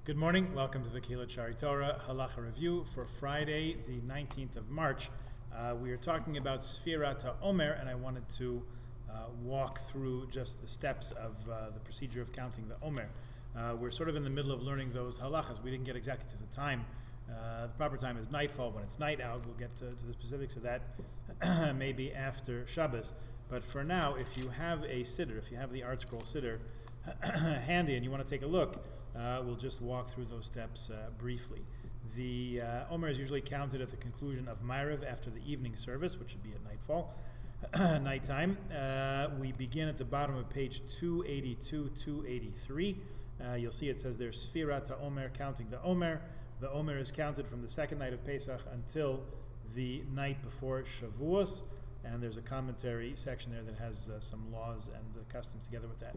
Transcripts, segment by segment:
Good morning. Welcome to the Kehillat Shari Torah Halacha Review for Friday, the 19th of March. We are talking about Sfirat HaOmer, and I wanted to walk through just the steps of the procedure of counting the Omer. We're sort of in the middle of learning those halachas. We didn't get exactly to the time. The proper time is nightfall. When it's night out, we'll get to the specifics of that maybe after Shabbos. But for now, if you have a siddur, if you have the Art Scroll siddur handy and you want to take a look, we'll just walk through those steps briefly. The Omer is usually counted at the conclusion of Ma'ariv after the evening service, which should be at nightfall, nighttime. We begin at the bottom of page 282, 283. You'll see it says there's Sfirat HaOmer, counting the Omer. The Omer is counted from the second night of Pesach until the night before Shavuos, and there's a commentary section there that has some laws and customs together with that.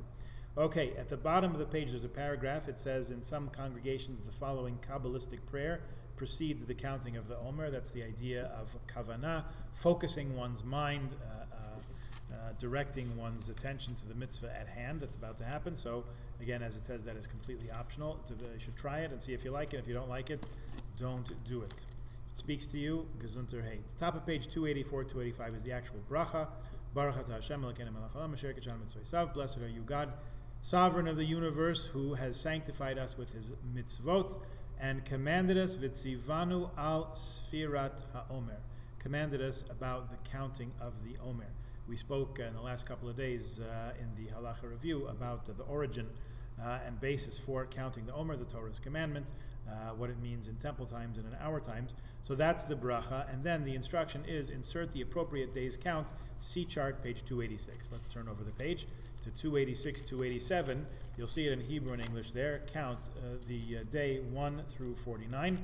Okay, at the bottom of the page there's a paragraph. It says, in some congregations the following Kabbalistic prayer precedes the counting of the Omer. That's the idea of kavanah, focusing one's mind, directing one's attention to the mitzvah at hand that's about to happen. So again, as it says, that is completely optional. You should try it and see if you like it. If you don't like it, don't do it. If it speaks to you, gesundter heit. Top of page 284, 285 is the actual bracha. Baruch atah Hashem Elokeinu melech haolam asher kitshanu mitzvosav. Blessed are you, God, sovereign of the universe, who has sanctified us with his mitzvot and commanded us vitzivanu al sfirat haomer, commanded us about the counting of the Omer. We spoke in the last couple of days in the Halacha Review about the origin and basis for counting the Omer, the Torah's commandment, what it means in temple times and in our times. So that's the bracha, and then the instruction is insert the appropriate day's count, see chart, page 286. Let's turn over the page to 286, 287. You'll see it in Hebrew and English there. Count the day 1 through 49.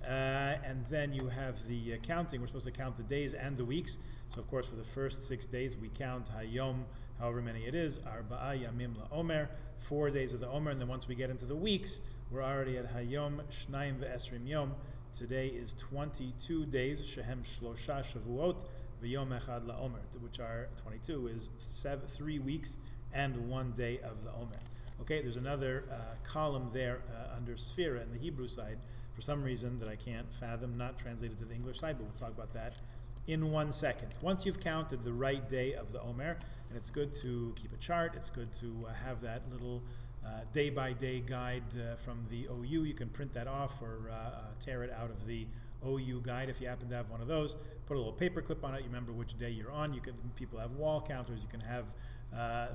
And then you have the counting. We're supposed to count the days and the weeks. So of course for the first 6 days we count Hayom, however many it is, Arba'a Yamim LaOmer, 4 days of the Omer, and then once we get into the weeks, we're already at Hayom Shnaim Ve'esrim Yom. Today is 22 days, Shehem Shlosha Shavuot V'Yom Echad LaOmer, which are 22 is 3 weeks and 1 day of the Omer. Okay, there's another column there under Sfira in the Hebrew side, for some reason that I can't fathom, not translated to the English side, but we'll talk about that in 1 second. Once you've counted the right day of the Omer, and it's good to keep a chart, it's good to have that little day-by-day guide from the OU. You can print that off or tear it out of the OU guide if you happen to have one of those. Put a little paper clip on it. You remember which day you're on. People have wall counters. You can have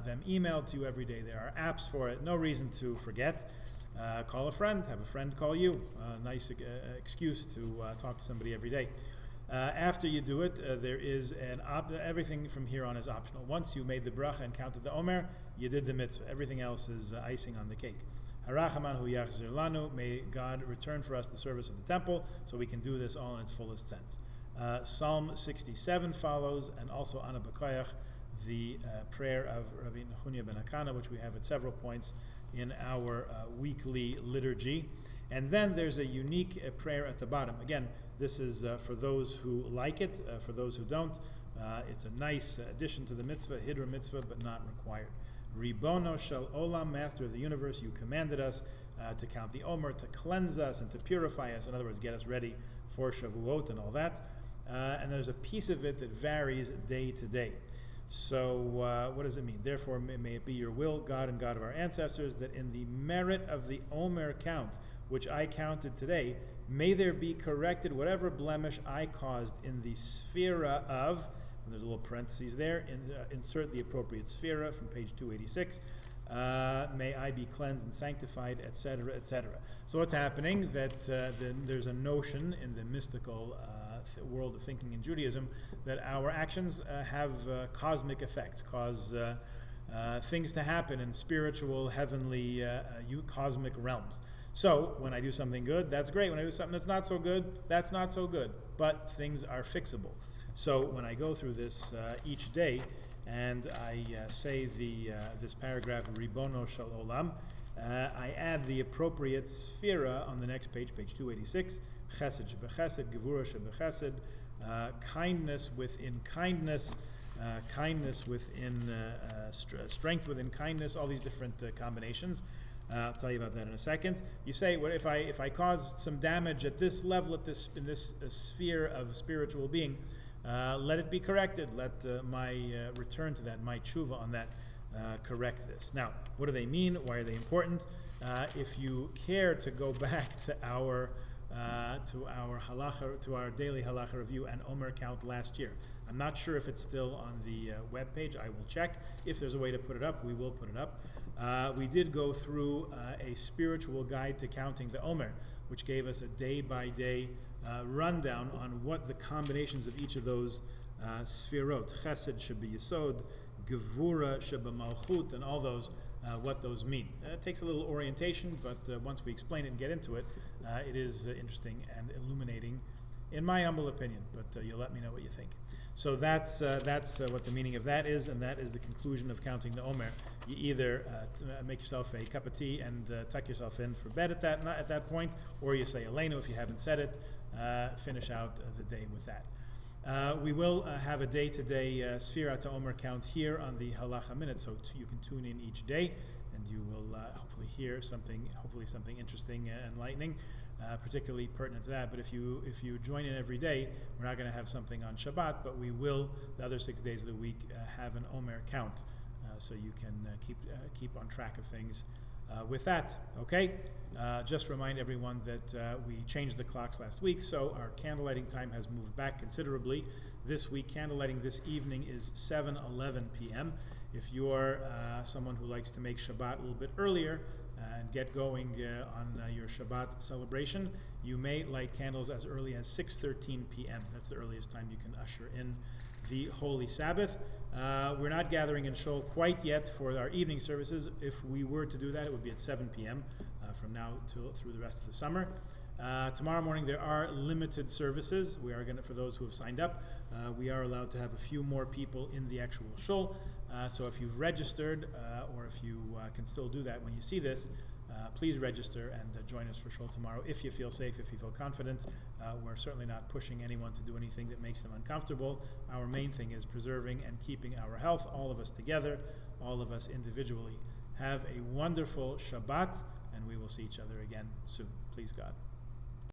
them emailed to you every day. There are apps for it. No reason to forget. Call a friend. Have a friend call you. Nice excuse to talk to somebody every day. After you do it, there is everything from here on is optional. Once you made the bracha and counted the Omer, you did the mitzvah. Everything else is icing on the cake. Harachaman hu yachzir lanu. May God return for us the service of the temple, so we can do this all in its fullest sense. Psalm 67 follows, and also Ana B'Koyach, the prayer of Rabbi Nechunya ben Akana, which we have at several points in our weekly liturgy. And then there's a unique prayer at the bottom. Again, this is for those who like it. For those who don't, it's a nice addition to the mitzvah, hidra mitzvah, but not required. Ribono shel olam, master of the universe, you commanded us to count the Omer, to cleanse us and to purify us. In other words, get us ready for Shavuot and all that. And there's a piece of it that varies day to day. So what does it mean? Therefore, may it be your will, God and God of our ancestors, that in the merit of the Omer count, which I counted today, may there be corrected whatever blemish I caused in the sphera of, and there's a little parentheses there, insert the appropriate sphera from page 286, may I be cleansed and sanctified, etc., etc. So what's happening? That there's a notion in the mystical world of thinking in Judaism that our actions have cosmic effects, cause things to happen in spiritual, heavenly, cosmic realms. So when I do something good, that's great. When I do something that's not so good, that's not so good. But things are fixable. So when I go through this each day, and I say this paragraph, Ribono shel olam, I add the appropriate sphera on the next page, page 286, Chesed shebechesed, Gevura shebechesed, kindness within kindness, kindness within strength within kindness, all these different combinations. I'll tell you about that in a second. You say, well, if I caused some damage at this level, in this sphere of spiritual being, let it be corrected. Let my return to that, my tshuva on that, correct this. Now, what do they mean? Why are they important? If you care to go back to our halacha, to our daily halacha review and Omer count last year, I'm not sure if it's still on the web page. I will check. If there's a way to put it up, we will put it up. We did go through a spiritual guide to counting the Omer, which gave us a day-by-day rundown on what the combinations of each of those sfirot, Chesed should be Yesod, Gevura should be Malchut, and all those, what those mean. It takes a little orientation, but once we explain it and get into it, it is interesting and illuminating, in my humble opinion, but you'll let me know what you think. So that's what the meaning of that is, and that is the conclusion of counting the Omer. You either make yourself a cup of tea and tuck yourself in for bed at that point, or you say Aleinu if you haven't said it, finish out the day with that. We will have a day-to-day Sfirat HaOmer count here on the Halacha Minute, so you can tune in each day, and you will hopefully hear something interesting and enlightening. Particularly pertinent to that. But if you join in every day, we're not going to have something on Shabbat, but we will the other 6 days of the week have an Omer count, so you can keep on track of things with that. Okay. Just remind everyone that we changed the clocks last week, so our candlelighting time has moved back considerably. This week, candlelighting this evening is 7:11 p.m. If you're someone who likes to make Shabbat a little bit earlier and get going on your Shabbat celebration, you may light candles as early as 6:13 p.m. That's the earliest time you can usher in the Holy Sabbath. We're not gathering in Shul quite yet for our evening services. If we were to do that, it would be at 7 p.m. From now through the rest of the summer. Tomorrow morning there are limited services. We are going to, for those who have signed up, we are allowed to have a few more people in the actual shul. So if you've registered, or if you can still do that when you see this, please register and join us for shul tomorrow if you feel safe, if you feel confident. We're certainly not pushing anyone to do anything that makes them uncomfortable. Our main thing is preserving and keeping our health, all of us together, all of us individually. Have a wonderful Shabbat, and we will see each other again soon. Please God.